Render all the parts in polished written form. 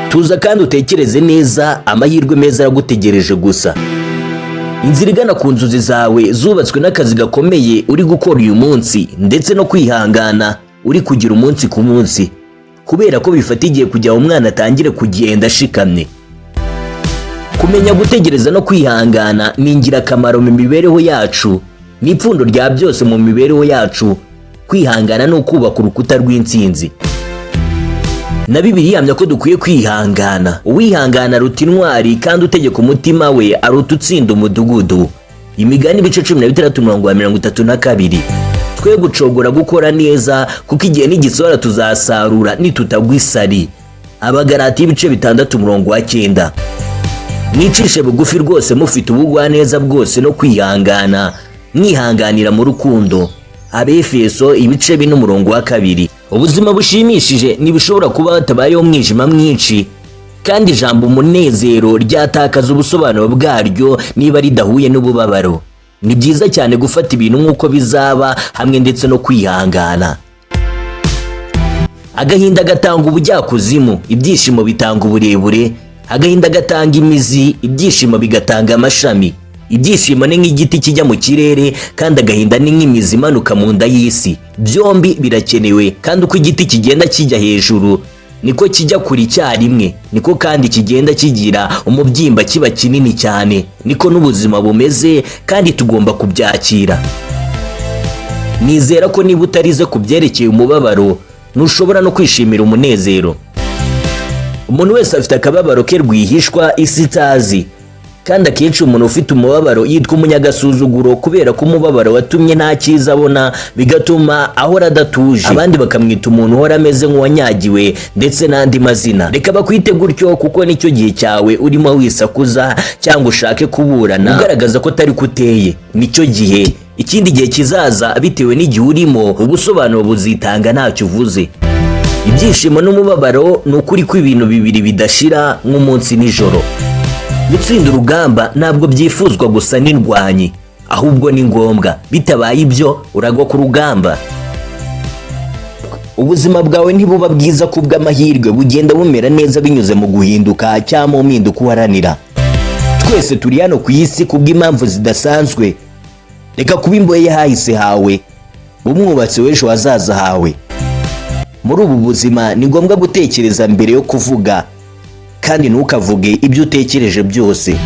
tuza kandi utekereze neza, amahirwe meza aragutegereje gusa. Inzira igana ku nzozi zawe zubatswe n'akazi gakomeye uri gukora uyu munsi, ndetse no kwihangana uri kugira umunsi ku munsi, kubera ko bifata igihe kugira ngo umwana atangire kugenda ashikamye. Kumenya gutegereza no kwihangana ni ingirakamaro mu mibereho yacu, ni ipfundo rya byose mu mibereho yacu. Kwihangana ni ukubaka urukuta rw'intsinzi. Na Bibiliya ihamya ko dukwiye kwihangana. Uwihangana aruta intwari, kandi utegeka umutima we aruta utsinda umudugudu. Imigani ibice 16:32. Twe gucogora gukora neza, kuko igihe n'igisohora tuzasarura nitutagwa isari. Abagalati ibice 6:9. Mwicishe bugufi rwose mufite ubugwaneza bwose no kwihangana, mwihanganira mu rukundo. Abefeso ibice 4:2. Ubuzima bushimishije ntibishobora kuba hatabayeho umwijima mwinshi, kandi ijambo umunezero ryatakaza ubusobanuro bwaryo niba ridahuye n'ububabaro. Ni byiza cyane gufata ibintu nk'uko bizaba, hamwe ndetse no kwihangana. Agahinda gatanga ubujyakuzimu, ibyishimo bitanga uburebure. Agahinda gatanga imizi, ibyishimo bigatanga amashami. Ibyishimo ni nk'igiti kijya mu kirere, kandi agahinda ni nk'imizi imanuka mu nda y'isi. Byombi birakenewe, kandi uko igiti kigenda kijya hejuru niko kijya kure icyarimwe, niko kandi kigenda kigira umubyimba kiba kinini cyane. Niko n'ubuzima bumeze, kandi tugomba kubyakira. Nizera ko niba utarize ku byerekeye umubabaro, ntushobora no kwishimira umunezero. Umuntu wese afite akababaro ke rwihishwa isi itazi, kandi akenshi umuntu ufite umubabaro yitwa umunyagasuzuguro, kubera ko umubabaro watumye nta cyiza abona, bigatuma ahora adatuje. Abandi bakamwita umuntu uhora ameze nk'uwanyagiwe, ndetse n'andi mazina. Reka bakwite gutyo, kuko nicyo gihe cyawe urimo wisakuza cyangwa ushake kuburana ugaragaza ko atari kuteye. Nicyo gihe. Ikindi gihe kizaza, bitewe n'igihe urimo, ubusobanuro buzitanga ntacyo uvuze. Ibyishimo n'umubabaro ni ukuri kw'ibintu bibiri bidashira, nk'umunsi n'ijoro. Gutsinda urugamba ntabwo byifuzwa gusa n'indwanyi, ahubwo ni ngombwa. Bitabaye ibyo uragwa ku rugamba. Ubuzima bwawe ntibuba bwiza kubw'amahirwe, bugenda bumera neza binyuze mu guhinduka cyangwa mu mpinduka uharanira. Twese turi hano ku isi kubw'impamvu zidasanzwe. Reka kuba imbohe y'ahahise hawe, umwubatsi w'ejo hazaza hawe. Muri ubu buzima ni ngombwa gutekereza mbere yo kuvuga, kandi ntukavuge ibyo utekereje byose.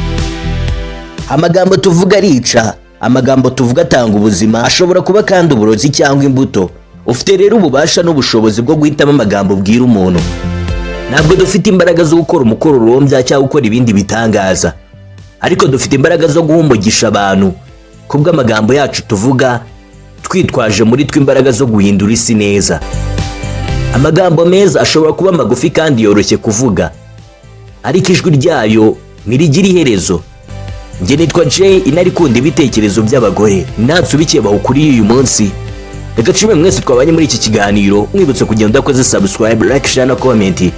Amagambo tuvuga arica, amagambo tuvuga atanga ubuzima, ashobora kuba kandi uburozi cyangwa imbuto. Ufite rero ububasha n'ubushobozi bwo guhitamo amagambo ubwira umuntu. Ntabwo dufite imbaraga zo gukora umukororombya cyangwa gukora ibindi bitangaza, ariko dufite imbaraga zo guhumugisha abantu kubw'amagambo yacu tuvuga, twitwaje muri twe imbaraga zo guhindura isi neza. Amagambo meza ashobora kuba magufi kandi yoroshye kuvuga, ariko ijwi ryayo ntirigira iherezo. Njye nitwa Jay, inarikunda ibitekerezo by'abagore. Natsubikiye bahukuriye uyu munsi. Reka nshimire mwese twabanye muri iki kiganiro, mwibutse kugenda udakoze subscribe, like, share na comment,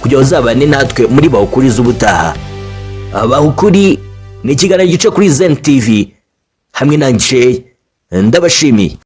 kugira uzabane natwe muri bahukuri z'ubutaha. Bahukuri ni ikiganiro gica kuri Zen TV, hamwe na Jay. Ndabashimiye.